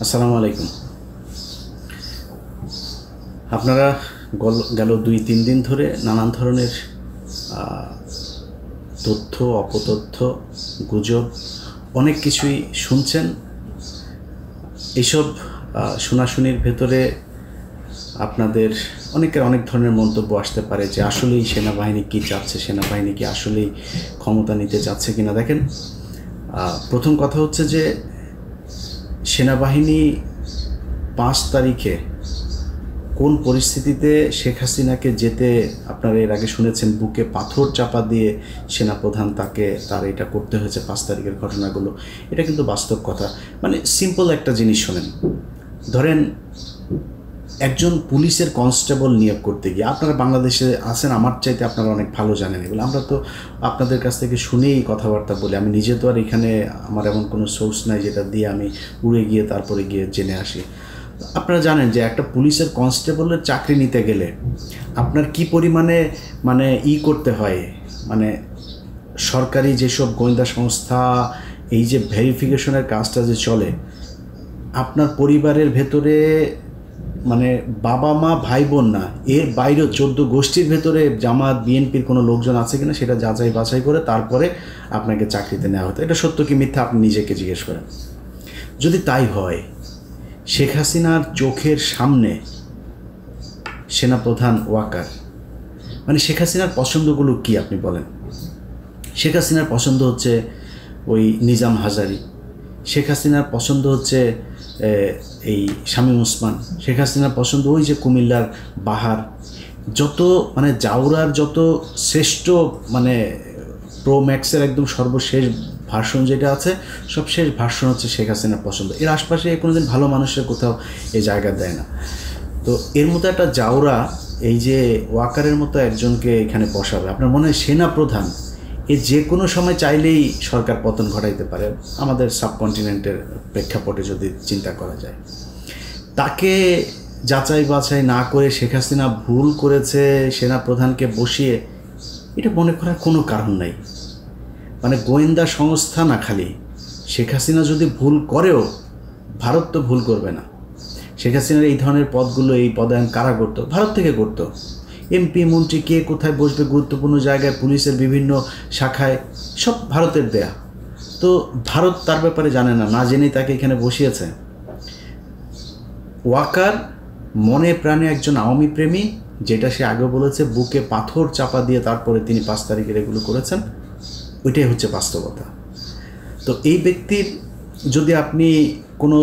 আসসালামু আলাইকুম। আপনারা গেল 2-3 দিন ধরে নানান ধরনের তথ্য, অপতথ্য, গুজব অনেক কিছুই শুনছেন। এইসব শোনাশুনির ভেতরে আপনাদের অনেকের অনেক ধরনের মন্তব্য আসতে পারে যে আসলেই সেনাবাহিনী কী চাচ্ছে, সেনাবাহিনী কি আসলেই ক্ষমতা নিতে চাচ্ছে কিনা। দেখেন, প্রথম কথা হচ্ছে যে সেনাবাহিনী 5 তারিখে কোন পরিস্থিতিতে শেখ হাসিনাকে যেতে, আপনারা এর আগে শুনেছেন বুকে পাথর চাপা দিয়ে সেনাপ্রধান তার এটা করতে হয়েছে 5 তারিখের ঘটনাগুলো, এটা কিন্তু বাস্তব কথা। মানে সিম্পল একটা জিনিস শোনেন, ধরেন একজন পুলিশের কনস্টেবল নিয়োগ করতে গিয়ে, আপনারা বাংলাদেশে আছেন, আমার চাইতে আপনারা অনেক ভালো জানেন এগুলো, আমরা তো আপনাদের কাছ থেকে শুনেই কথাবার্তা বলি। আমি নিজে তো আর এখানে আমার এমন কোনো সোর্স নাই যেটা দিয়ে আমি উড়ে গিয়ে তারপরে গিয়ে জেনে আসি। আপনারা জানেন যে একটা পুলিশের কনস্টেবলের চাকরি নিতে গেলে আপনার কি পরিমাণে করতে হয়, মানে সরকারি যেসব গোয়েন্দা সংস্থা এই যে ভেরিফিকেশনের কাজটা যে চলে, আপনার পরিবারের ভেতরে মানে বাবা মা ভাই বোন না, এর বাইরেও 14 গোষ্ঠীর ভেতরে জামাত বিএনপির কোনো লোকজন আছে কিনা সেটা যাচাই বাছাই করে তারপরে আপনাকে চাকরিতে নেওয়া হতো। এটা সত্য কি মিথ্যা আপনি নিজেকে জিজ্ঞেস করেন। যদি তাই হয়, শেখ হাসিনার চোখের সামনে সেনাপ্রধান ওয়াকার, মানে শেখ হাসিনার পছন্দগুলো কি আপনি বলেন? শেখ হাসিনার পছন্দ হচ্ছে ওই নিজাম হাজারি, শেখ হাসিনার পছন্দ হচ্ছে এই শামীম ওসমান, শেখ হাসিনার পছন্দ ওই যে কুমিল্লার বাহার, যত মানে জাউরার যত শ্রেষ্ঠ মানে প্রো ম্যাক্সের একদম সর্বশেষ ভার্সন যেটা আছে, সব শেষ ভার্সন হচ্ছে শেখ হাসিনার পছন্দ। এর আশপাশে কোনোদিন ভালো মানুষের কোথাও এই জায়গা দেয় না। তো এর মতো একটা জাউরা এই যে ওয়াকারের মতো একজনকে এখানে বসাবে, আপনার মনে হয় সেনা প্রধান যে কোনো সময় চাইলেই সরকার পতন ঘটাইতে পারে, আমাদের সাবকন্টিনেন্টের প্রেক্ষাপটে যদি চিন্তা করা যায়। তাকে যাচাই বাছাই না করে শেখ হাসিনা ভুল করেছে সেনা প্রধানকে বসিয়ে, এটা মনে করার কোনো কারণ নাই। মানে গোয়েন্দা সংস্থা না, খালি শেখ হাসিনা যদি ভুল করেও ভারত তো ভুল করবে না। শেখ হাসিনার এই ধরনের পদগুলো, এই পদায়ন কারা করতো? ভারত থেকে করতো। এমপি মন্ত্রী কে কোথায় বসবে গুরুত্বপূর্ণ জায়গায়, পুলিশের বিভিন্ন শাখায়, সব ভারতের দেয়া। তো ভারত তার ব্যাপারে জানে না, না জেনেই তাকে এখানে বসিয়েছে। ওয়াকার মনে প্রাণে একজন আওয়ামী প্রেমী, যেটা সে আগে বলেছে, বুকে পাথর চাপা দিয়ে তারপরে তিনি 5 তারিখের এগুলো করেছেন, ওইটাই হচ্ছে বাস্তবতা। তো এই ব্যক্তির যদি আপনি কোনো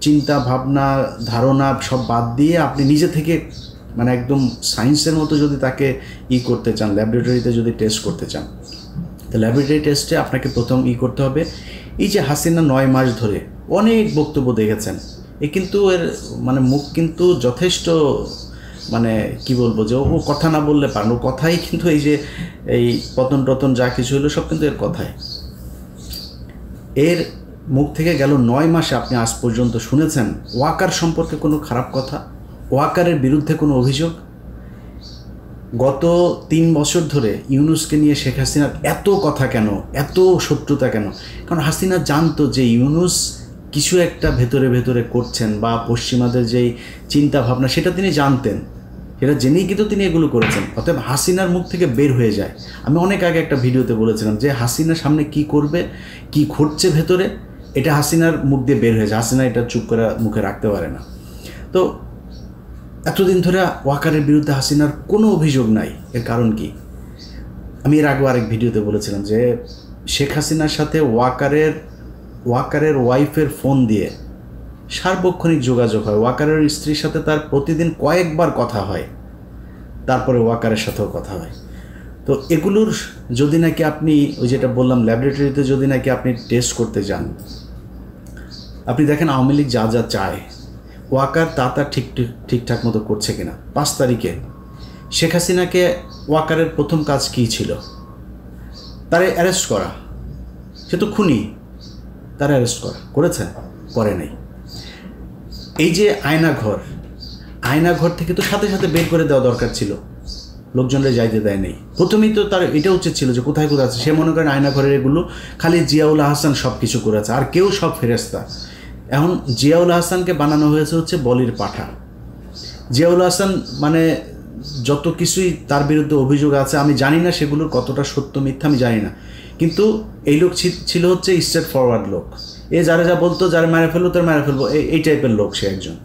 চিন্তা ভাবনা ধারণা সব বাদ দিয়ে আপনি নিজে থেকে মানে একদম সায়েন্সের মতো যদি তাকে করতে চান, ল্যাবরেটরিতে যদি টেস্ট করতে চান, তো ল্যাবরেটরি টেস্টে আপনাকে প্রথম করতে হবে, এই যে হাসিনা 9 মাস ধরে অনেক বক্তব্য দেখেছেন, কিন্তু এর মানে মুখ কিন্তু যথেষ্ট মানে কি বলবো, যে ও কথা না বললে পারেন, ও কথাই কিন্তু এই যে এই পতন টতন যা কিছু হলো সব কিন্তু এর কথায়। এর মুখ থেকে গেল 9 মাসে আপনি আজ পর্যন্ত শুনেছেন ওয়াকার সম্পর্কে কোনো খারাপ কথা, ওয়াকারের বিরুদ্ধে কোনো অভিযোগ? গত 3 বছর ধরে ইউনূসকে নিয়ে শেখ হাসিনার এত কথা কেন, এত শত্রুতা কেন? কারণ হাসিনা জানতো যে ইউনূস কিছু একটা ভেতরে ভেতরে করছেন, বা পশ্চিমাদের যেই চিন্তা ভাবনা সেটা তিনি জানতেন, সেটা জেনেই কিন্তু তিনি এগুলো করেছেন। অতএব হাসিনার মুখ থেকে বের হয়ে যায়। আমি অনেক আগে একটা ভিডিওতে বলেছিলাম যে হাসিনার সামনে কি করবে, কি ঘটছে ভেতরে, এটা হাসিনার মুখ দিয়ে বের হয়ে যায়। হাসিনা এটা চুপ করে মুখে রাখতে পারে না। তো এতদিন ধরে ওয়াকারের বিরুদ্ধে হাসিনার কোনো অভিযোগ নাই, এর কারণ কি? আমি এর আগেও আরেক ভিডিওতে বলেছিলাম যে শেখ হাসিনার সাথে ওয়াকারের ওয়াইফের ফোন দিয়ে সার্বক্ষণিক যোগাযোগ হয়, ওয়াকারের স্ত্রীর সাথে তার প্রতিদিন কয়েকবার কথা হয়, তারপরে ওয়াকারের সাথেও কথা হয়। তো এগুলোর যদি নাকি আপনি ওই যেটা বললাম ল্যাবরেটরিতে যদি নাকি আপনি টেস্ট করতে যান, আপনি দেখেন আওয়ামী লীগ যা যা চায় ওয়াকার তা ঠিকঠাক মতো করছে কিনা। 5 তারিখে শেখ হাসিনাকে ওয়াকারের প্রথম কাজ কী ছিল? তারে অ্যারেস্ট করা। সে তো খুনি, তারা অ্যারেস্ট করেছে? করে নাই। এই যে আয়নাঘর থেকে তো সাথে সাথে বের করে দেওয়া দরকার ছিল, লোকজনরা যাইতে দেয় নেই। প্রথমেই তো তার এটা উচিত ছিল যে কোথায় আছে। সে মনে করেন আয়নাঘরের এগুলো খালি জিয়াউল হাসান সব কিছু করেছে, আর কেউ সব ফেরেস্তা। এখন জিয়াউল হাসানকে বানানো হয়েছে হচ্ছে বলির পাঠা। জিয়াউল হাসান মানে যত কিছুই তার বিরুদ্ধে অভিযোগ আছে, আমি জানি না সেগুলোর কতটা সত্য মিথ্যা আমি জানি না, কিন্তু এই লোক ছিল হচ্ছে স্ট্রেট ফরওয়ার্ড লোক। যারা যা বলতো, যারা মেরে ফেলবো তার মেরে ফেলবো, এই টাইপের লোক সে একজন।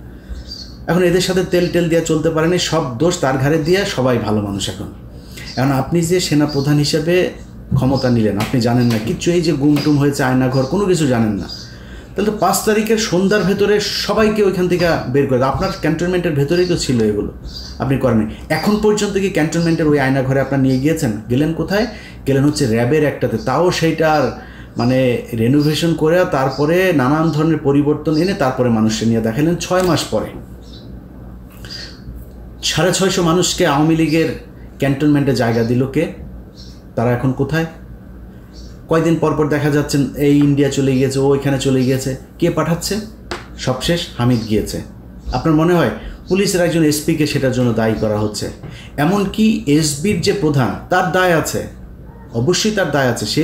এখন এদের সাথে তেল দিয়ে চলতে পারেনি, সব দোষ তার ঘাড়ে দিয়ে, সবাই ভালো মানুষ। এখন আপনি যে সেনাপ্রধান হিসেবে ক্ষমতা নিলেন, আপনি জানেন না কিচ্ছু, এই যে গুমটুম হয়েছে, আয়নাঘর, কোনো কিছু জানেন না। তাহলে তো 5 তারিখের সন্ধ্যার ভেতরে সবাইকে ওইখান থেকে বের করে, আপনার ক্যান্টনমেন্টের ভেতরেই তো ছিল এগুলো, আপনি করেননি। এখন পর্যন্ত কি ক্যান্টনমেন্টের ওই আয়নাঘরে আপনার নিয়ে গিয়েছেন? গেলেন কোথায়? গেলেন হচ্ছে র্যাবের একটাতে, তাও সেইটার মানে রেনোভেশন করে তারপরে নানান ধরনের পরিবর্তন এনে তারপরে মানুষকে নিয়ে দেখালেন 6 মাস পরে। 650 মানুষকে আওয়ামী লীগের ক্যান্টনমেন্টে জায়গা দিল কে? তারা এখন কোথায়? কয়দিন পরপর দেখা যাচ্ছেন এই ইন্ডিয়া চলে গিয়েছে, ও এখানে চলে গিয়েছে। কে পাঠাচ্ছে? সবশেষ হামিদ গিয়েছে। আপনার মনে হয় পুলিশের একজন এসপিকে সেটার জন্য দায়ী করা হচ্ছে? এমনকি এসবির যে প্রধান, তার দায় আছে, অবশ্যই তার দায় আছে। সে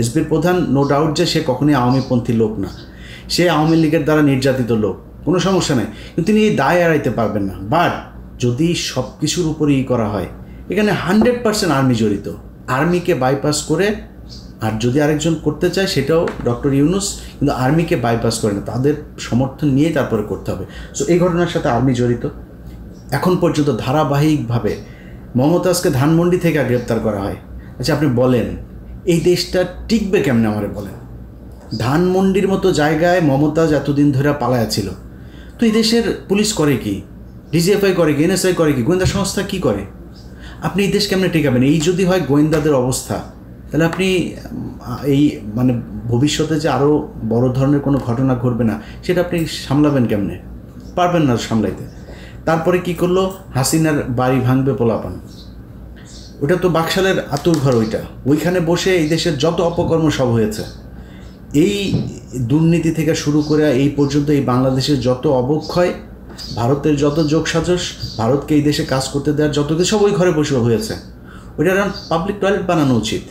এসবির প্রধান, নো ডাউট যে সে কখনোই আওয়ামীপন্থী লোক না, সে আওয়ামী লীগের দ্বারা নির্যাতিত লোক, কোনো সমস্যা নেই, কিন্তু তিনি এই দায় এড়াইতে পারবেন না। বাট যদি সব কিছুর উপরেই করা হয়, এখানে 100% আর্মি জড়িত। আর্মিকে বাইপাস করে, আর যদি আরেকজন করতে চায় সেটাও ডক্টর ইউনূস, কিন্তু আর্মিকে বাইপাস করে না, তাদের সমর্থন নিয়েই তারপরে করতে হবে। সো এই ঘটনার সাথে আর্মি জড়িত। এখন পর্যন্ত ধারাবাহিকভাবে মমতাজকে ধানমন্ডি থেকে গ্রেপ্তার করা হয়। আচ্ছা আপনি বলেন এই দেশটা টিকবে কেমনে? আমারে বলেন। ধানমন্ডির মতো জায়গায় মমতাজ এতদিন ধরে পালায়া ছিল, তো এই দেশের পুলিশ করে কি? ডিজিএফআই করে কি? এনএসআই করে কি? গোয়েন্দা সংস্থা কি করে? আপনি এই দেশ কেমনে টেকাবেন? এই যদি হয় গোয়েন্দাদের অবস্থা, তাহলে আপনি এই মানে ভবিষ্যতে যে আরও বড় ধরনের কোনো ঘটনা ঘটবে না, সেটা আপনি সামলাবেন কেমনে? পারবেন না সামলাইতে। তারপরে কি করলো? হাসিনার বাড়ি ভাঙবে পোলাপান, ওটা তো বাকশালের আতুর ঘর, ওইখানে বসে এই দেশের যত অপকর্ম সব হয়েছে। এই দুর্নীতি থেকে শুরু করে এই পর্যন্ত এই বাংলাদেশের যত অবক্ষয়, ভারতের যত যোগসাজশ, ভারতকে এই দেশে কাজ করতে দেওয়ার যত কিছু, সব ওই ঘরে বসে হয়েছে। ওইটার পাবলিক টয়লেট বানানো উচিত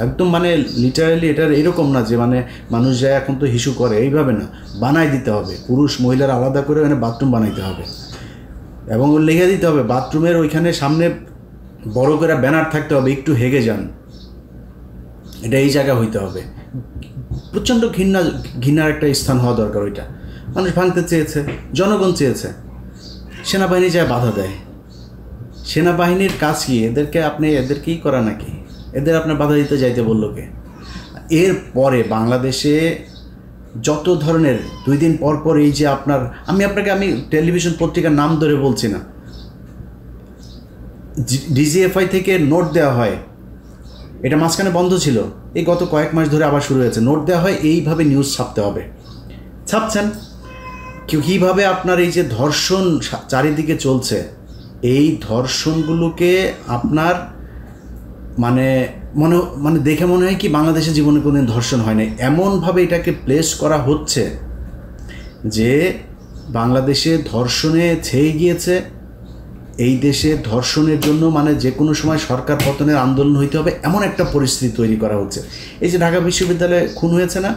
একদম, মানে লিটারালি। এটার এরকম না যে মানে মানুষ যায় এখন তো হিসু করে, এইভাবে না, বানাই দিতে হবে। পুরুষ মহিলার আলাদা করে মানে বাথরুম বানাইতে হবে, এবং লিখে দিতে হবে বাথরুমের ওইখানে সামনে বড় করে ব্যানার থাকতে হবে, একটু হেগে যান, এটা এই জায়গা হইতে হবে। প্রচণ্ড ঘৃণার একটা স্থান হওয়া দরকার। ওইটা মানুষ ভাঙতে চেয়েছে, জনগণ চেয়েছে, সেনাবাহিনী যায় বাধা দেয়। সেনাবাহিনীর কাজ কি? এদেরকেই করা নাকি? এদের আপনার বাধা দিতে যাইতে বললো কে? এর পরে বাংলাদেশে যত ধরনের 2 দিন পর পর এই যে আমি টেলিভিশন পত্রিকার নাম ধরে বলছি না, ডিজিএফআই থেকে নোট দেওয়া হয়, এটা মাঝখানে বন্ধ ছিল, এই গত কয়েক মাস ধরে আবার শুরু হয়েছে। নোট দেওয়া হয়, এইভাবে নিউজ ছাপতে হবে, ছাপছেন। কীভাবে আপনার এই যে ধর্ষণ চারিদিকে চলছে, এই ধর্ষণগুলোকে আপনার মানে দেখে মনে হয় কি বাংলাদেশের জীবনে কোনোদিন ধর্ষণ হয় না, এমনভাবে এটাকে প্লেস করা হচ্ছে যে বাংলাদেশে ধর্ষণে ছেয়ে গিয়েছে। এই দেশে ধর্ষণের জন্য মানে যে কোনো সময় সরকার পতনের আন্দোলন হইতে হবে, এমন একটা পরিস্থিতি তৈরি করা হচ্ছে। এই যে ঢাকা বিশ্ববিদ্যালয়ে খুন হয়েছে না,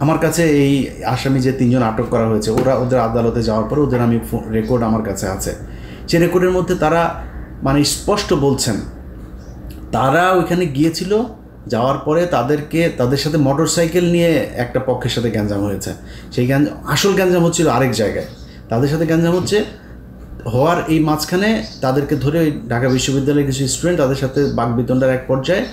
আমার কাছে এই আসামি যে 3 জন আটক করা হয়েছে, ওদের আদালতে যাওয়ার পরে ওদের রেকর্ড আমার কাছে আছে। সে রেকর্ডের মধ্যে তারা মানে স্পষ্ট বলছেন, তারা ওইখানে গিয়েছিল, যাওয়ার পরে তাদের সাথে মোটরসাইকেল নিয়ে একটা পক্ষের সাথে গ্যাঞ্জাম হয়েছে। সেই আসল গ্যাঞ্জাম হচ্ছিল আরেক জায়গায়, তাদের সাথে গ্যাঞ্জাম হওয়ার এই মাঝখানে তাদেরকে ধরে ওই ঢাকা বিশ্ববিদ্যালয়ের কিছু স্টুডেন্ট তাদের সাথে বাকবিতণ্ডার এক পর্যায়ে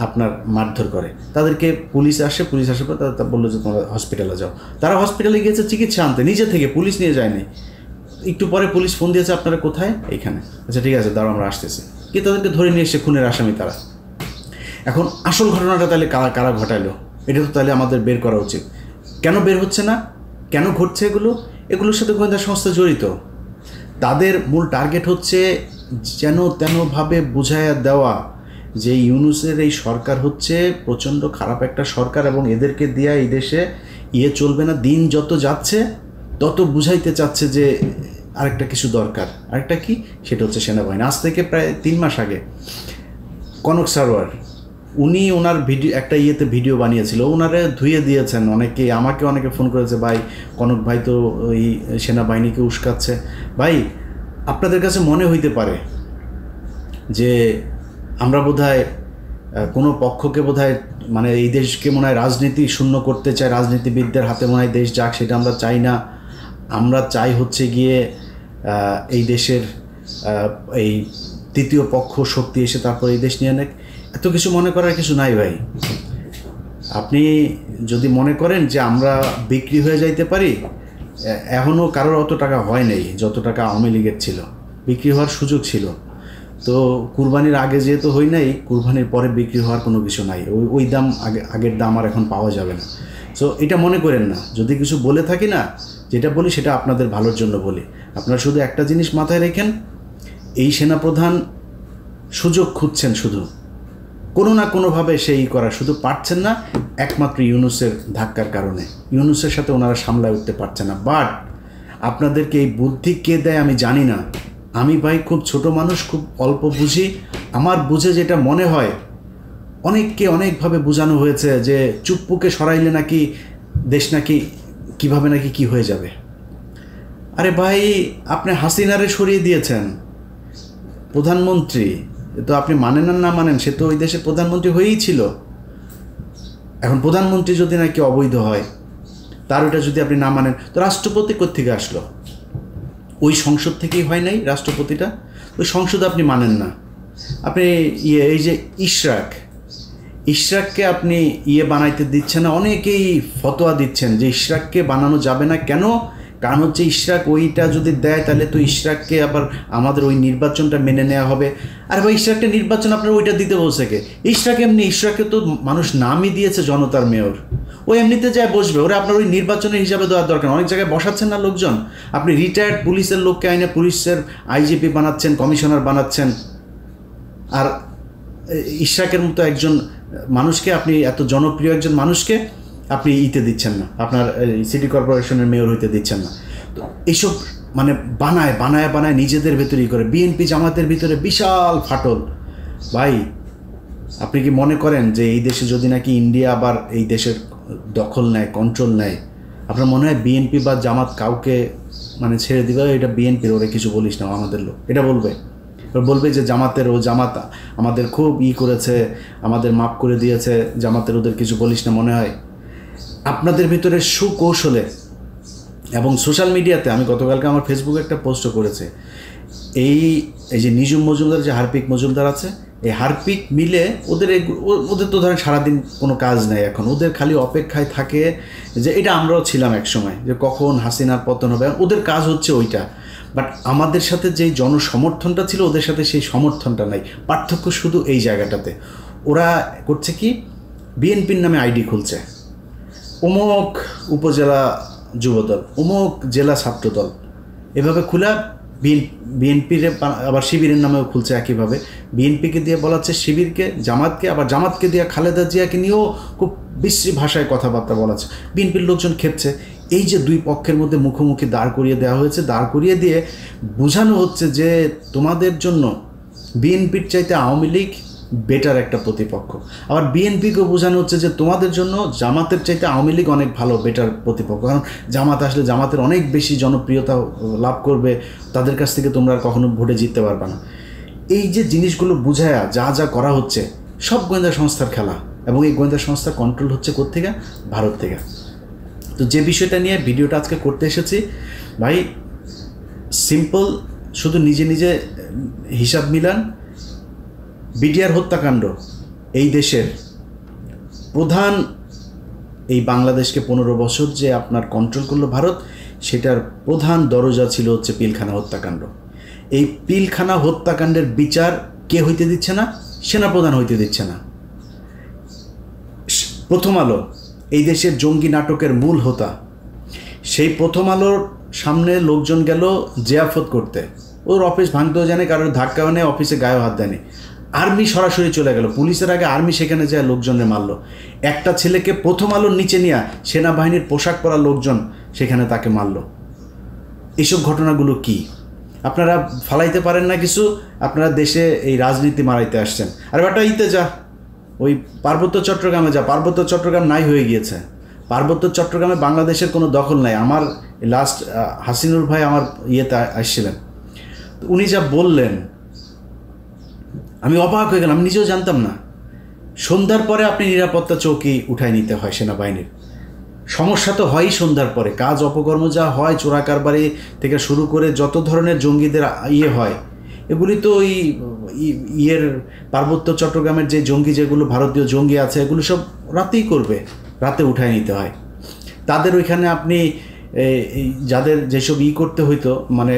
আপনার মারধর করে। তাদেরকে পুলিশ আসার পর তারা বললো যে তোমরা হসপিটালে যাও। তারা হসপিটালে গিয়েছে চিকিৎসা আনতে, নিজে থেকে, পুলিশ নিয়ে যায়নি। একটু পরে পুলিশ ফোন দিয়েছে, আপনারা কোথায়? এইখানে। আচ্ছা ঠিক আছে, দাঁড়াও আমরা আসতেছি। কি তাদেরকে ধরে নিয়ে এসে খুনের আসামি তারা। এখন আসল ঘটনাটা তাহলে কারা ঘটাইলো, এটা তো তাহলে আমাদের বের করা উচিত। কেন বের হচ্ছে না? কেন ঘটছে এগুলোর সাথে গোয়েন্দা সংস্থা জড়িত। তাদের মূল টার্গেট হচ্ছে যেন তেনভাবে বুঝাইয়া দেওয়া যে ইউনূসের এই সরকার হচ্ছে প্রচণ্ড খারাপ একটা সরকার, এবং এদেরকে দিয়া এই দেশে চলবে না। দিন যত যাচ্ছে তত বুঝাইতে চাচ্ছে যে আরেকটা কিছু দরকার। আরেকটা কি? সেটা হচ্ছে সেনাবাহিনী। আজ থেকে প্রায় 3 মাস আগে কনক সারোয়ার উনি ওনার ভিডিও একটা ইয়েতে ভিডিও বানিয়েছিল, ওনারে ধুয়ে দিয়েছেন অনেকে, আমাকে অনেকে ফোন করেছে, ভাই কনক ভাই তো ওই সেনাবাহিনীকে উস্কাচ্ছে। ভাই আপনাদের কাছে মনে হইতে পারে যে আমরা বোধহয় কোনো পক্ষকে বোধহয় মানে এই দেশকে মনে হয় রাজনীতি শূন্য করতে চাই, রাজনীতিবিদদের হাতে মনে হয় দেশ যাক, সেটা আমরা চাই না। আমরা চাই হচ্ছে গিয়ে এই দেশের এই তৃতীয় পক্ষ শক্তি এসে তারপর এই দেশ নিয়ে নেক। এত কিছু মনে করার কিছু নাই ভাই। আপনি যদি মনে করেন যে আমরা বিক্রি হয়ে যাইতে পারি, এখনও কারোর অত টাকা হয় নাই যত টাকা আওয়ামী লীগের ছিল, বিক্রি হওয়ার সুযোগ ছিল। তো কুরবানির আগে যেহেতু হই নাই, কুরবানির পরে বিক্রি হওয়ার কোনো কিছু নাই, ওই দাম আগের দাম আর এখন পাওয়া যাবে না। সো এটা মনে করেন না, যদি কিছু বলে থাকি না, যেটা বলি সেটা আপনাদের ভালোর জন্য বলি। আপনারা শুধু একটা জিনিস মাথায় রেখেন, এই সেনাপ্রধান সুযোগ খুঁজছেন, শুধু কোনো না কোনোভাবে সেই করা, শুধু পারছেন না একমাত্র ইউনূসের ধাক্কার কারণে। ইউনূসের সাথে ওনারা সামলায় উঠতে পারছে না। বাট আপনাদেরকে এই বুদ্ধি কে দেয় আমি জানি না। আমি ভাই খুব ছোট মানুষ, খুব অল্প বুঝি। আমার বুঝে যেটা মনে হয়, অনেককে অনেকভাবে বোঝানো হয়েছে যে চুপ্পুকে সরাইলে নাকি দেশ নাকি কীভাবে নাকি কি হয়ে যাবে। আরে ভাই আপনি হাসিনারে সরিয়ে দিয়েছেন প্রধানমন্ত্রী, তো আপনি মানেন আর না মানেন, সে তো ওই দেশের প্রধানমন্ত্রী হয়েই ছিল। এখন প্রধানমন্ত্রী যদি নাকি অবৈধ হয়, তার ওটা যদি আপনি না মানেন, তো রাষ্ট্রপতি কোত্থেকে আসলো? ওই সংসদ থেকেই হয় নাই রাষ্ট্রপতিটা? ওই সংসদ আপনি মানেন না। আপনি এই যে ইশরাককে আপনি বানাইতে দিচ্ছেন না, অনেকেই ফতোয়া দিচ্ছেন যে ইশরাককে বানানো যাবে না। কেন? কারণ হচ্ছে ইশরাক ওইটা যদি দেয় তাহলে তো ইশরাককে আবার আমাদের ওই নির্বাচনটা মেনে নেওয়া হবে। আর ভাই ইশরাকটা নির্বাচন আপনার ওইটা দিতে বলছে কে? ইশরাককে তো মানুষ নামই দিয়েছে জনতার মেয়র, ও এমনিতে যায় বসবে, ওরা আপনার ওই নির্বাচনের হিসাবে দেওয়ার দরকার। অনেক জায়গায় বসাচ্ছেন না লোকজন, আপনি রিটায়ার্ড পুলিশের লোককে আইনে পুলিশের আইজিপি বানাচ্ছেন, কমিশনার বানাচ্ছেন। আর ইশরাকের মতো একজন মানুষকে, আপনি এত জনপ্রিয় একজন মানুষকে আপনি দিচ্ছেন না, আপনার সিটি কর্পোরেশনের মেয়র হইতে দিচ্ছেন না। তো এইসব মানে বানায় নিজেদের ভেতরেই করে। বিএনপি জামাতের ভিতরে বিশাল ফাটল। ভাই আপনি কি মনে করেন যে এই দেশে যদি নাকি ইন্ডিয়া আবার এই দেশের দখল নেয়, কন্ট্রোল নেয়, আপনার মনে হয় বিএনপি বা জামাত কাউকে মানে ছেড়ে দিবে? এটা বিএনপির, ওরা কিছু বলিস না আমাদের লোক, এটা বলবে যে জামাত আমাদের খুব করেছে, আমাদের মাফ করে দিয়েছে, জামাতের ওদের কিছু বলিস না। মনে হয় আপনাদের ভিতরে সুকৌশলে এবং সোশ্যাল মিডিয়াতে, আমি গতকালকে আমার ফেসবুকে একটা পোস্টও করেছে, এই যে নিজুম মজুমদার, যে হারপিক মজুমদার আছে, এই হারপিক মিলে ওদের তো ধরেন সারাদিন কোনো কাজ নেই, এখন ওদের খালি অপেক্ষায় থাকে যে এটা আমরাও ছিলাম এক সময়, যে কখন হাসিনার পতন হবে, ওদের কাজ হচ্ছে ওইটা। বাট আমাদের সাথে যেই জনসমর্থনটা ছিল ওদের সাথে সেই সমর্থনটা নাই। পার্থক্য শুধু এই জায়গাটাতে। ওরা করছে কি, বিএনপির নামে আইডি খুলছে, অমুক উপজেলা যুবদল, অমুক জেলা ছাত্রদল, এভাবে খোলা বিএনপির আবার শিবিরের নামেও খুলছে একইভাবে। বিএনপিকে দিয়ে বলাচ্ছে শিবিরকে, জামাতকে, আবার জামাতকে দিয়ে খালেদা জিয়াকে নিয়েও খুব বিশ্রী ভাষায় কথাবার্তা বলাচ্ছে। বিএনপির লোকজন খেপছে। এই যে দুই পক্ষের মধ্যে মুখোমুখি দাঁড় করিয়ে দেওয়া হয়েছে, দাঁড় করিয়ে দিয়ে বোঝানো হচ্ছে যে তোমাদের জন্য বিএনপির চাইতে আওয়ামী লীগ বেটার একটা প্রতিপক্ষ। আবার বিএনপিকেও বোঝানো হচ্ছে যে তোমাদের জন্য জামাতের চাইতে আওয়ামী লীগ অনেক ভালো, বেটার প্রতিপক্ষ। কারণ জামাত আসলে জামাতের অনেক বেশি জনপ্রিয়তা লাভ করবে, তাদের কাছ থেকে তোমরা কখনো ভোটে জিততে পারবে না। এই যে জিনিসগুলো বুঝায়া যা করা হচ্ছে, সব গোয়েন্দা সংস্থার খেলা। এবং এই গোয়েন্দা সংস্থা কন্ট্রোল হচ্ছে কোত্থেকে? ভারত থেকে। তো যে বিষয়টা নিয়ে ভিডিওটা আজকে করতে এসেছি ভাই, সিম্পল, শুধু নিজে হিসাব মিলান। বিডিআর হত্যাকাণ্ড এই দেশের প্রধান, এই বাংলাদেশকে 15 বছর যে আপনার কন্ট্রোল করলো ভারত, সেটার প্রধান দরজা ছিল হচ্ছে পিলখানা হত্যাকাণ্ড। এই পিলখানা হত্যাকাণ্ডের বিচার কে হইতে দিচ্ছে না? সেনাপ্রধান হইতে দিচ্ছে না। প্রথম আলো, এই দেশের জঙ্গি নাটকের মূল হোতা, সেই প্রথম আলোর সামনে লোকজন গেল জিয়াফত করতে, ওর অফিস ভাঙতেও জানে, কারোর ধাক্কাও নেই, অফিসে গায়েও হাত দেয়নি। আর্মি সরাসরি চলে গেল, পুলিশের আগে আর্মি সেখানে যায় লোকজনের মারলো। একটা ছেলেকে প্রথম আলোর নিচে নিয়ে সেনাবাহিনীর পোশাক পরা লোকজন সেখানে তাকে মারলো। এইসব ঘটনাগুলো কি আপনারা ফালাইতে পারেন না কিছু? আপনারা দেশে এই রাজনীতি মারাইতে আসছেন। আর বেটা ইতে যা, ওই পার্বত্য চট্টগ্রামে যা, পার্বত্য চট্টগ্রাম নাই হয়ে গিয়েছে। পার্বত্য চট্টগ্রামে বাংলাদেশের কোনো দখল নাই। আমার লাস্ট হাসিনুর ভাই আমার ইয়েতে আসছিলেন, উনি যা বললেন আমি অবাক হয়ে গেলাম, আমি নিজেও জানতাম না। সন্ধ্যার পরে আপনি নিরাপত্তা চৌকি উঠায় নিতে হয় সেনাবাহিনীর। সমস্যা তো হয়ই সন্ধ্যার পরে, কাজ অপকর্ম যা হয়, চোরা কারবারি থেকে শুরু করে যত ধরনের জঙ্গিদের হয়, এগুলি তো ওই ইয়ের পার্বত্য চট্টগ্রামের যে জঙ্গি, যেগুলো ভারতীয় জঙ্গি আছে, এগুলো সব রাতেই করবে, রাতে উঠায় নিতে হয় তাদের। ওইখানে আপনি যাদের যেসব করতে হইতো, মানে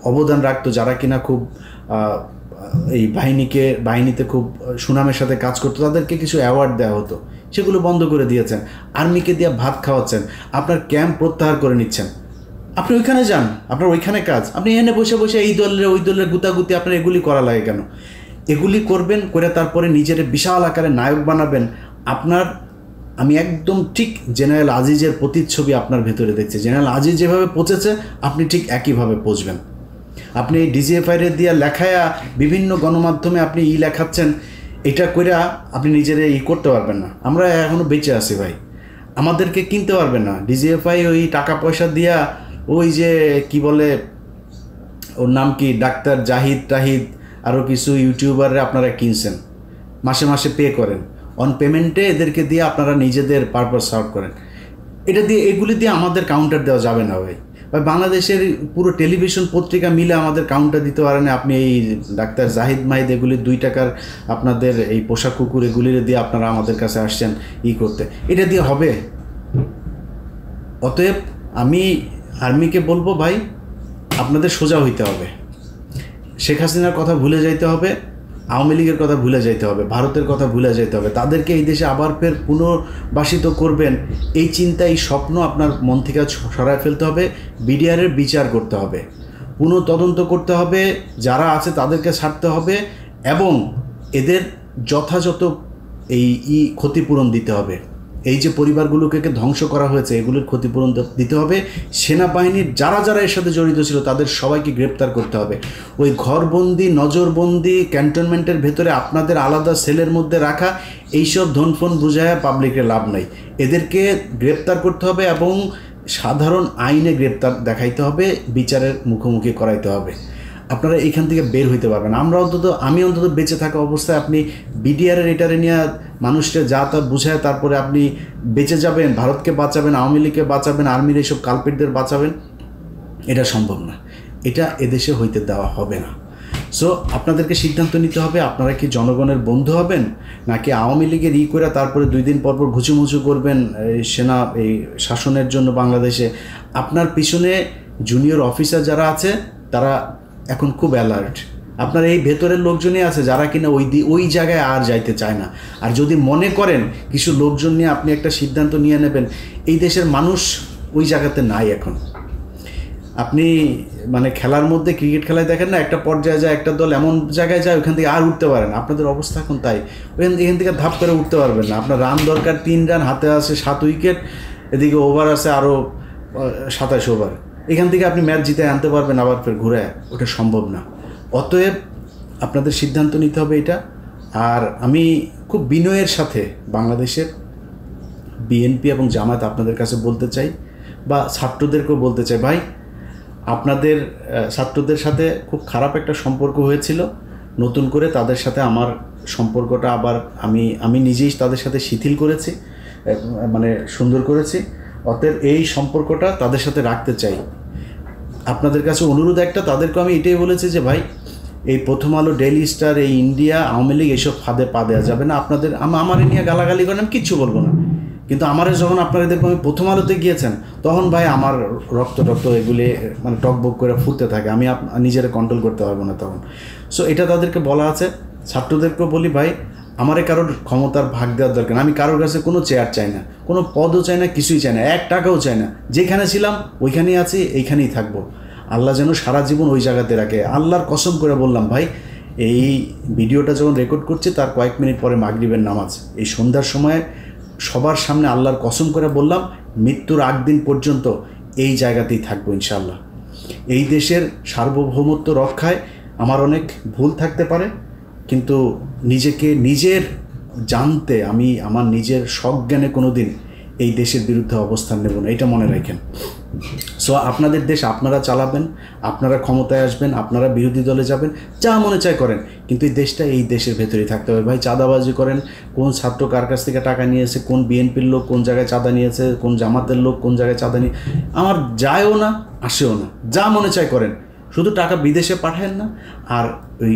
অবদান রাখতো, যারা কিনা খুব এই বাহিনীতে খুব সুনামের সাথে কাজ করতো, তাদেরকে কিছু অ্যাওয়ার্ড দেওয়া হতো, সেগুলো বন্ধ করে দিয়েছেন। আর্মিকে দিয়ে ভাত খাওয়াচ্ছেন, আপনার ক্যাম্প প্রত্যাহার করে নিচ্ছেন। আপনি ওইখানে যান, আপনার ওইখানে কাজ, আপনি এখানে বসে বসে এই দলের ওই দলের গুতাগুতি আপনার এগুলি করা লাগে কেন? এগুলি করবেন করে তারপরে নিজের বিশাল আকারে নায়ক বানাবেন। আমি একদম ঠিক জেনারেল আজিজের প্রতিচ্ছবি আপনার ভেতরে দেখছি। জেনারেল আজিজ যেভাবে পচেছে আপনি ঠিক একইভাবে পচবেন। আপনি এই ডিজিএফআইয়ের দিয়ে লেখায়া বিভিন্ন গণমাধ্যমে আপনি লেখাচ্ছেন, এটা কইরা আপনি নিজের করতে পারবেন না। আমরা এখনও বেঁচে আছি ভাই, আমাদেরকে কিনতে পারবেন না। ডিজিএফআই ওই টাকা পয়সা দিয়া ওই যে কি বলে ওর নাম কি, ডাক্তার জাহিদ টাহিদ আরও কিছু ইউটিউবাররা আপনারা কিনছেন, মাসে মাসে পে করেন, অন পেমেন্টে এদেরকে দিয়ে আপনারা নিজেদের পারপাস সার্ভ করেন। এটা দিয়ে এগুলি দিয়ে আমাদের কাউন্টার দেওয়া যাবে না ভাই। বাংলাদেশের পুরো টেলিভিশন পত্রিকা মিলে আমাদের কাউন্টার দিতে পারেন। আপনি এই ডাক্তার জাহিদ মাহিদ এগুলি 2 টাকার আপনাদের এই পোশাক কুকুর এগুলির দিয়ে আপনারা আমাদের কাছে আসছেন করতে, এটা দিয়ে হবে? অতএব আমি আর্মিকে বলবো ভাই, আপনাদের সোজা হইতে হবে, শেখ হাসিনার কথা ভুলে যাইতে হবে, আওয়ামী লীগের কথা ভুলে যাইতে হবে, ভারতের কথা ভুলে যাইতে হবে। তাদেরকে এই দেশে আবার ফের পুনর্বাসিত করবেন, এই চিন্তা, এই স্বপ্ন আপনার মন থেকে সরায় ফেলতে হবে। বিডিআরের বিচার করতে হবে, তদন্ত করতে হবে, যারা আছে তাদেরকে ছাড়তে হবে এবং এদের যথাযথ এই ক্ষতিপূরণ দিতে হবে। এই যে পরিবারগুলোকে ধ্বংস করা হয়েছে এগুলোর ক্ষতিপূরণ দিতে হবে। সেনাবাহিনীর যারা যারা এর সাথে জড়িত ছিল তাদের সবাইকে গ্রেপ্তার করতে হবে। ওই ঘরবন্দি, নজরবন্দি, ক্যান্টনমেন্টের ভেতরে আপনাদের আলাদা সেলের মধ্যে রাখা এইসব ধনফোন বুঝায় পাবলিকের লাভ নাই। এদেরকে গ্রেপ্তার করতে হবে এবং সাধারণ আইনে গ্রেপ্তার দেখাইতে হবে, বিচারের মুখোমুখি করাইতে হবে। আপনারা এখান থেকে বের হইতে পারবেন। আমি অন্তত বেঁচে থাকা অবস্থায় আপনি বিডিআরের এটারে নিয়ে মানুষকে যা তা বুঝায় তারপরে আপনি বেঁচে যাবেন, ভারতকে বাঁচাবেন, আওয়ামী লীগকে বাঁচাবেন, আর্মির এইসব কালপিটদের বাঁচাবেন, এটা সম্ভব না। এটা এদেশে হইতে দেওয়া হবে না। সো আপনাদেরকে সিদ্ধান্ত নিতে হবে, আপনারা কি জনগণের বন্ধু হবেন নাকি আওয়ামী লীগের করে তারপরে 2 দিন পর ঘুচুমুচু করবেন এই শাসনের জন্য বাংলাদেশে। আপনার পিছনে জুনিয়র অফিসার যারা আছে তারা এখন খুব অ্যালার্ট। আপনার এই ভেতরের লোকজনই আছে যারা কিনা ওই জায়গায় আর যাইতে চায় না। আর যদি মনে করেন কিছু লোকজন নিয়ে আপনি একটা সিদ্ধান্ত নিয়ে নেবেন, এই দেশের মানুষ ওই জায়গাতে নাই এখন। আপনি মানে খেলার মধ্যে, ক্রিকেট খেলায় দেখেন না, একটা পর্যায়ে যায় একটা দল এমন জায়গায় যায় ওখান থেকে আর উঠতে পারে না। আপনাদের অবস্থা এখন তাই, এখান থেকে ধাপ করে উঠতে পারবেন না। আপনার রান দরকার 3 রান, হাতে আছে 7 উইকেট, এদিকে ওভার আছে আরও 27 ওভার। এখান থেকে আপনি ম্যাচ জিতে আনতে পারবেন আবার ফের ঘুরে, ওটা সম্ভব না। অতএব আপনাদের সিদ্ধান্ত নিতে হবে এটা। আর আমি খুব বিনয়ের সাথে বাংলাদেশের বিএনপি এবং জামায়াত আপনাদের কাছে বলতে চাই, বা ছাত্রদেরকেও বলতে চাই, ভাই আপনাদের ছাত্রদের সাথে খুব খারাপ একটা সম্পর্ক হয়েছিল, নতুন করে তাদের সাথে আমার সম্পর্কটা আবার আমি নিজেই তাদের সাথে শিথিল করেছি, মানে সুন্দর করেছি। অতএব এই সম্পর্কটা তাদের সাথে রাখতে চাই। আপনাদের কাছে অনুরোধ একটা, তাদেরকে আমি এটাই বলেছি যে ভাই এই প্রথম আলো, ডেইলি স্টার, এই ইন্ডিয়া, আওয়ামী লীগ এইসব ফাঁদে পা দেওয়া যাবে না। আপনাদের আমার নিয়ে গালাগালি করেন, আমি কিচ্ছু বলবো না, কিন্তু আমার যখন আপনারা দেখবো আমি প্রথম আলোতে গিয়েছেন তখন ভাই আমার রক্ত এগুলি মানে টকবক করে ফুটতে থাকে, আমি নিজেরা কন্ট্রোল করতে পারবো না তখন। সো এটা তাদেরকে বলা আছে। ছাত্রদেরকেও বলি, ভাই আমারে কারোর ক্ষমতার ভাগ দেওয়ার দরকার না। আমি কারোর কাছে কোনো চেয়ার চাই না, কোনো পদও চাই না, কিছুই চাই না, 1 টাকাও চাই না। যেখানে ছিলাম ওইখানেই আছি, এইখানেই থাকবো। আল্লাহ যেন সারা জীবন ওই জায়গাতে রাখে। আল্লাহর কসম করে বললাম ভাই, এই ভিডিওটা যখন রেকর্ড করছি তার কয়েক মিনিট পরে মাগরিবের নামাজ, এই সন্ধ্যার সময় সবার সামনে আল্লাহর কসম করে বললাম, মৃত্যুর 8 দিন পর্যন্ত এই জায়গাতেই থাকবো ইনশাআল্লাহ। এই দেশের সার্বভৌমত্ব রক্ষায় আমার অনেক ভুল থাকতে পারে, কিন্তু নিজের জানতে আমি আমার নিজের সজ্ঞানে কোনো দিন এই দেশের বিরুদ্ধে অবস্থান নেব না, এটা মনে রাখেন। সো আপনাদের দেশ আপনারা চালাবেন, আপনারা ক্ষমতায় আসবেন, আপনারা বিরোধী দলে যাবেন, যা মনে চায় করেন, কিন্তু এই দেশটা এই দেশের ভেতরেই থাকতে হবে। ভাই চাঁদাবাজি করেন, কোন ছাত্র কার কাছ থেকে টাকা নিয়েছে, কোন বিএনপির লোক কোন জায়গায় চাঁদা নিয়েছে, কোন জামাতের লোক কোন জায়গায় চাঁদা নিয়ে, আমার যায়ও না আসেও না, যা মনে চায় করেন, শুধু টাকা বিদেশে পাঠান না। আর ওই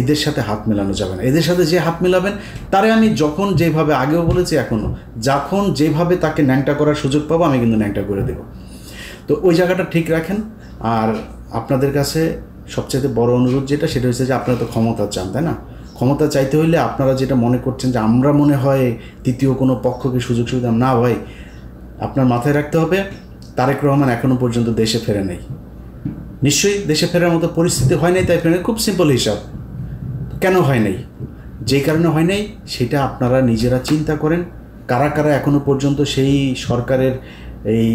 এদের সাথে হাত মেলানো যাবে না। এদের সাথে যে হাত মেলাবেন তারে আমি যখন যেভাবে আগেও বলেছি এখনও, যখন যেভাবে তাকে ন্যাংটা করার সুযোগ পাবো আমি কিন্তু ন্যাংটা করে দেবো। তো ওই জায়গাটা ঠিক রাখেন। আর আপনাদের কাছে সবচেয়ে বড় অনুরোধ যেটা, সেটা হচ্ছে যে আপনারা তো ক্ষমতা চান, তাই না? ক্ষমতা চাইতে হইলে আপনারা যেটা মনে করছেন যে আমরা মনে হয় তৃতীয় কোনো পক্ষকে সুযোগ সুবিধা, না ভাই, আপনার মাথায় রাখতে হবে তারেক রহমান এখনও পর্যন্ত দেশে ফেরে নাই। নিশ্চয়ই দেশে ফেরার মতো পরিস্থিতি হয় নাই, তাই ফেরে। খুব সিম্পল হিসাব, কেন হয় নাই, যেই কারণে হয় নাই সেটা আপনারা নিজেরা চিন্তা করেন। কারা কারা এখনও পর্যন্ত সেই সরকারের এই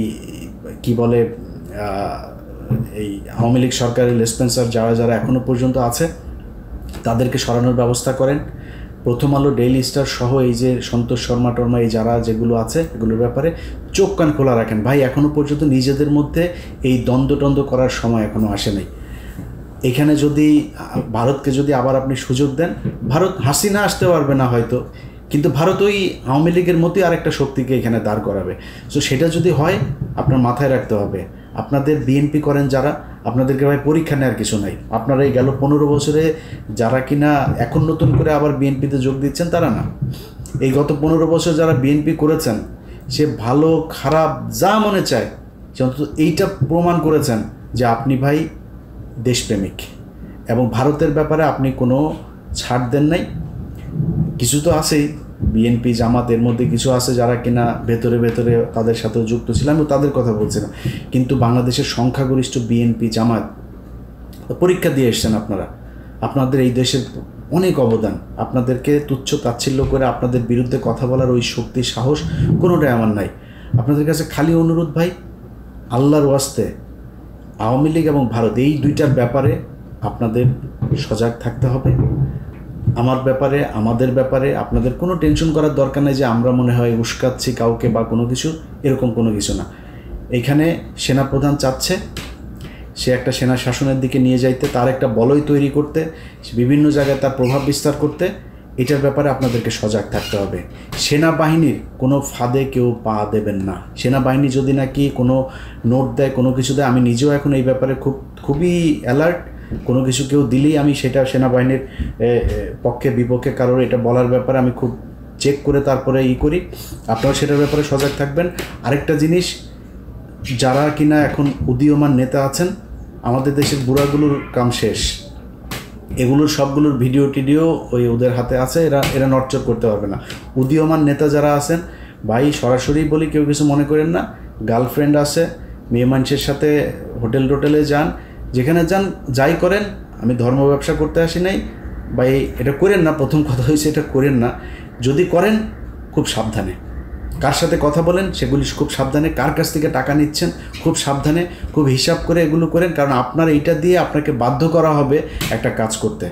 কি বলে এই আওয়ামী লীগ সরকারের লেসপেন্সার যারা যারা এখনও পর্যন্ত আছে তাদেরকে সরানোর ব্যবস্থা করেন। প্রথম আলো, ডেইলি স্টার সহ এই যে সন্তোষ শর্মা টর্মা এই যারা যেগুলো আছে এগুলোর ব্যাপারে চোখ কান খোলা রাখেন। ভাই এখনও পর্যন্ত নিজেদের মধ্যে এই দ্বন্দ্ব করার সময় এখনও আসে নাই। এখানে যদি ভারতকে যদি আবার আপনি সুযোগ দেন, ভারত হাসিনা আসতে পারবে না হয়তো, কিন্তু ভারত ওই আওয়ামী লীগের মতোই আরেকটা শক্তিকে এখানে দাঁড় করাবে। সো সেটা যদি হয় আপনার মাথায় রাখতে হবে, আপনাদের বিএনপি করেন যারা, আপনাদেরকে ভাই পরীক্ষা নেওয়ার কিছু নাই। আপনারা এই গেল 15 বছরে যারা কিনা এখন নতুন করে আবার বিএনপিতে যোগ দিচ্ছেন তারা না, এই গত 15 বছর যারা বিএনপি করেছেন, সে ভালো খারাপ যা মনে চায় সে অন্তত এইটা প্রমাণ করেছেন যে আপনি ভাই দেশপ্রেমিক, এবং ভারতের ব্যাপারে আপনি কোনো ছাড় দেন নাই। কিছু তো আছেই, বিএনপি জামাত এর মধ্যে কিছু আছে যারা কিনা ভেতরে ভেতরে তাদের সাথেও যুক্ত ছিল, আমি তাদের কথা বলছিলাম, কিন্তু বাংলাদেশের সংখ্যাগরিষ্ঠ বিএনপি জামাত পরীক্ষা দিয়ে এসছেন আপনারা। আপনাদের এই দেশের অনেক অবদান, আপনাদেরকে তুচ্ছ তাচ্ছিল্য করে আপনাদের বিরুদ্ধে কথা বলার ওই শক্তি সাহস কোনোটাই আমার নাই। আপনাদের কাছে খালি অনুরোধ ভাই, আল্লাহর ওয়াস্তে আওয়ামী লীগ এবং ভারত এই দুইটার ব্যাপারে আপনাদের সজাগ থাকতে হবে। আমার ব্যাপারে, আমাদের ব্যাপারে আপনাদের কোনো টেনশন করার দরকার নেই যে আমরা মনে হয় উস্কাচ্ছি কাউকে বা কোনো কিছু, এরকম কোনো কিছু না। এখানে সেনাপ্রধান চাচ্ছে সে একটা সেনা শাসনের দিকে নিয়ে যাইতে, তার একটা বলয় তৈরি করতে, বিভিন্ন জায়গায় তার প্রভাব বিস্তার করতে। এটার ব্যাপারে আপনাদেরকে সজাগ থাকতে হবে। সেনাবাহিনীর কোনো ফাঁদে কেউ পা দেবেন না। সেনাবাহিনী যদি নাকি কোনো নোট দেয়, কোনো কিছু দেয়, আমি নিজেও এখন এই ব্যাপারে খুবই অ্যালার্ট। কোনো কিছু কেউ দিলেই আমি সেটা সেনাবাহিনীর পক্ষে বিপক্ষে কারোর এটা বলার ব্যাপারে আমি খুব চেক করে তারপরে করি। আপনারা সেটার ব্যাপারে সজাগ থাকবেন। আরেকটা জিনিস, যারা কিনা এখন উদীয়মান নেতা আছেন, আমাদের দেশের বুড়াগুলোর কাম শেষ, এগুলোর সবগুলোর ভিডিও টিডিও ওই ওদের হাতে আছে, এরা নড়চড় করতে পারবে না। উদীয়মান নেতা যারা আছেন ভাই, সরাসরি বলি, কেউ কিছু মনে করেন না, গার্লফ্রেন্ড আছে, মেয়ে মানুষের সাথে হোটেলে যান, যেখানে যান যাই করেন, আমি ধর্ম ব্যবসা করতে আসি নাই ভাই, এটা করেন না। প্রথম কথা হয়েছে এটা করেন না। যদি করেন খুব সাবধানে, কার সাথে কথা বলেন সেগুলি খুব সাবধানে, কার কাছ থেকে টাকা নিচ্ছেন খুব সাবধানে, খুব হিসাব করে এগুলো করেন। কারণ আপনার এইটা দিয়ে আপনাকে বাধ্য করা হবে একটা কাজ করতে।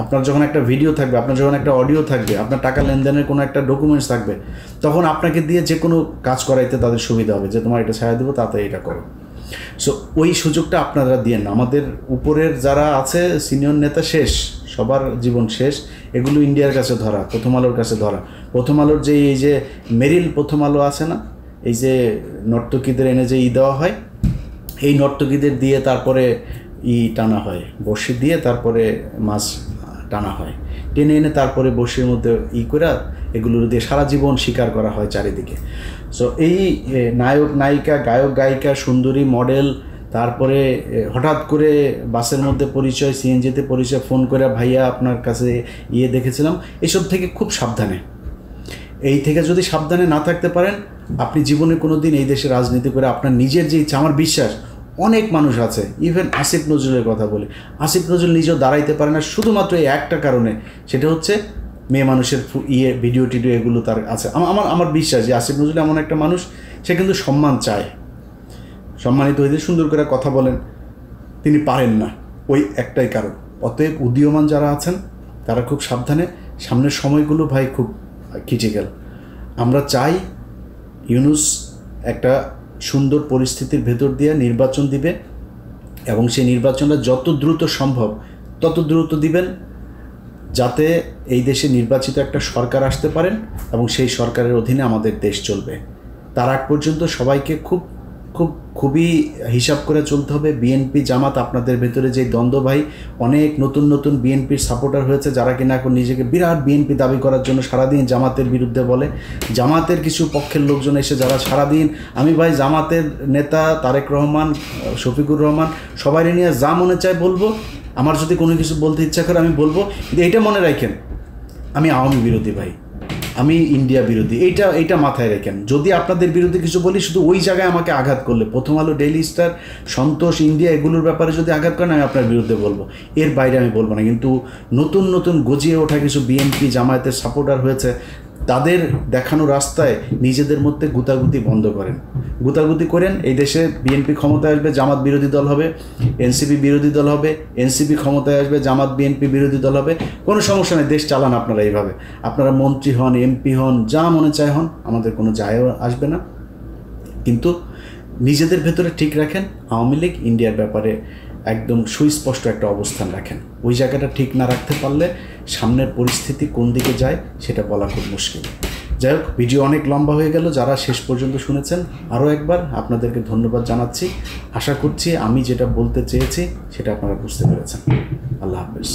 আপনার যখন একটা ভিডিও থাকবে, আপনার যখন একটা অডিও থাকবে, আপনার টাকা লেনদেনের কোনো একটা ডকুমেন্টস থাকবে, তখন আপনাকে দিয়ে যে কোনো কাজ করাইতে তাদের সুবিধা হবে যে তোমার এটা ছাড়া দেবো, তাতে এটা করো। সো ওই সুযোগটা আপনারা দিয়েন না। আমাদের উপরের যারা আছে সিনিয়র নেতা শেষ, সবার জীবন শেষ। এগুলো ইন্ডিয়ার কাছে ধরা, প্রথম আলোর কাছে ধরা। প্রথম আলোর যে এই যে মেরিল প্রথম আলো আছে না, এই যে নর্তকীদের এনে যে দেওয়া হয়, এই নর্তকীদের দিয়ে তারপরে টানা হয়, বড়শি দিয়ে তারপরে মাছ টানা হয়, টেনে এনে তারপরে বড়শির মধ্যে করে এগুলোর দিয়ে সারা জীবন শিকার করা হয় চারিদিকে। সো এই নায়ক নায়িকা, গায়ক গায়িকা, সুন্দরী মডেল, তারপরে হঠাৎ করে বাসের মধ্যে পরিচয়, সিএনজিতে পরিচয়, ফোন করে ভাইয়া আপনার কাছে দেখেছিলাম, এসব থেকে খুব সাবধানে। এই থেকে যদি সাবধানে না থাকতে পারেন, আপনি জীবনে কোনো দিন এই দেশে রাজনীতি করে আপনার নিজের যে ইচ্ছা, আমার বিশ্বাস অনেক মানুষ আছে, ইভেন আসিফ নজরুলের কথা বলি, আসিফ নজরুল নিজেও দাঁড়াইতে পারে না শুধুমাত্র এই একটা কারণে, সেটা হচ্ছে মেয়ে মানুষের ভিডিও টিডিও এগুলো তার আছে। আমার বিশ্বাস যে আসিফ নজরুল এমন একটা মানুষ, সে কিন্তু সম্মান চায়, সম্মানিত হইতে সুন্দর করে কথা বলেন, তিনি পারেন না, ওই একটাই কারণ। অতএব উদীয়মান যারা আছেন তারা খুব সাবধানে, সামনের সময়গুলো ভাই খুব ক্রিটিক্যাল। আমরা চাই ইউনূস একটা সুন্দর পরিস্থিতির ভেতর দিয়ে নির্বাচন দিবে এবং সেই নির্বাচনটা যত দ্রুত সম্ভব তত দ্রুত দিবেন, যাতে এই দেশে নির্বাচিত একটা সরকার আসতে পারেন এবং সেই সরকারের অধীনে আমাদের দেশ চলবে। তার আগ পর্যন্ত সবাইকে খুবই হিসাব করে চলতে হবে। বিএনপি জামাত, আপনাদের ভেতরে যে দ্বন্দ্ব ভাই, অনেক নতুন বিএনপির সাপোর্টার হয়েছে যারা কিনা এখন নিজেকে বিরাট বিএনপি দাবি করার জন্য সারাদিন জামাতের বিরুদ্ধে বলে। জামাতের কিছু পক্ষের লোকজন এসে যারা সারাদিন, আমি ভাই জামাতের নেতা তারেক রহমান, শফিকুর রহমান সবাই নিয়ে যা মনে চায় বলবো, আমার যদি কোনো কিছু বলতে ইচ্ছা করে আমি বলবো, কিন্তু এইটা মনে রাখেন আমি আওয়ামী বিরোধী ভাই, আমি ইন্ডিয়া বিরোধী, এইটা মাথায় রাখেন। যদি আপনাদের বিরুদ্ধে কিছু বলি শুধু ওই জায়গায় আমাকে আঘাত করলে, প্রথম আলো, ডেইলি স্টার, সন্তোষ, ইন্ডিয়া এগুলোর ব্যাপারে যদি আঘাত করেন আমি আপনার বিরুদ্ধে বলবো, এর বাইরে আমি বলবো না। কিন্তু নতুন গজিয়ে ওঠা কিছু বিএনপি জামায়াতের সাপোর্টার হয়েছে, তাদের দেখানো রাস্তায় নিজেদের মধ্যে গুতাগুতি বন্ধ করেন, গুতাগুতি করেন। এই দেশে বিএনপি ক্ষমতায় আসবে, জামাত বিরোধী দল হবে, এনসিপি বিরোধী দল হবে, এনসিপি ক্ষমতায় আসবে, জামাত বিএনপি বিরোধী দল হবে, কোনো সমস্যা নেই, দেশ চালান আপনারা এইভাবে। আপনারা মন্ত্রী হন, এমপি হন, যা মনে চায় হন, আমাদের কোনো যায় আসবে না। কিন্তু নিজেদের ভেতরে ঠিক রাখেন, আওয়ামী লীগ ইন্ডিয়ার ব্যাপারে একদম সুস্পষ্ট একটা অবস্থান রাখেন। ওই জায়গাটা ঠিক না রাখতে পারলে সামনের পরিস্থিতি কোন দিকে যায় সেটা বলা খুব মুশকিল। যাই হোক, ভিডিও অনেক লম্বা হয়ে গেল। যারা শেষ পর্যন্ত শুনেছেন আরও একবার আপনাদেরকে ধন্যবাদ জানাচ্ছি। আশা করছি আমি যেটা বলতে চেয়েছি সেটা আপনারা বুঝতে পেরেছেন। আল্লাহ হাফেজ।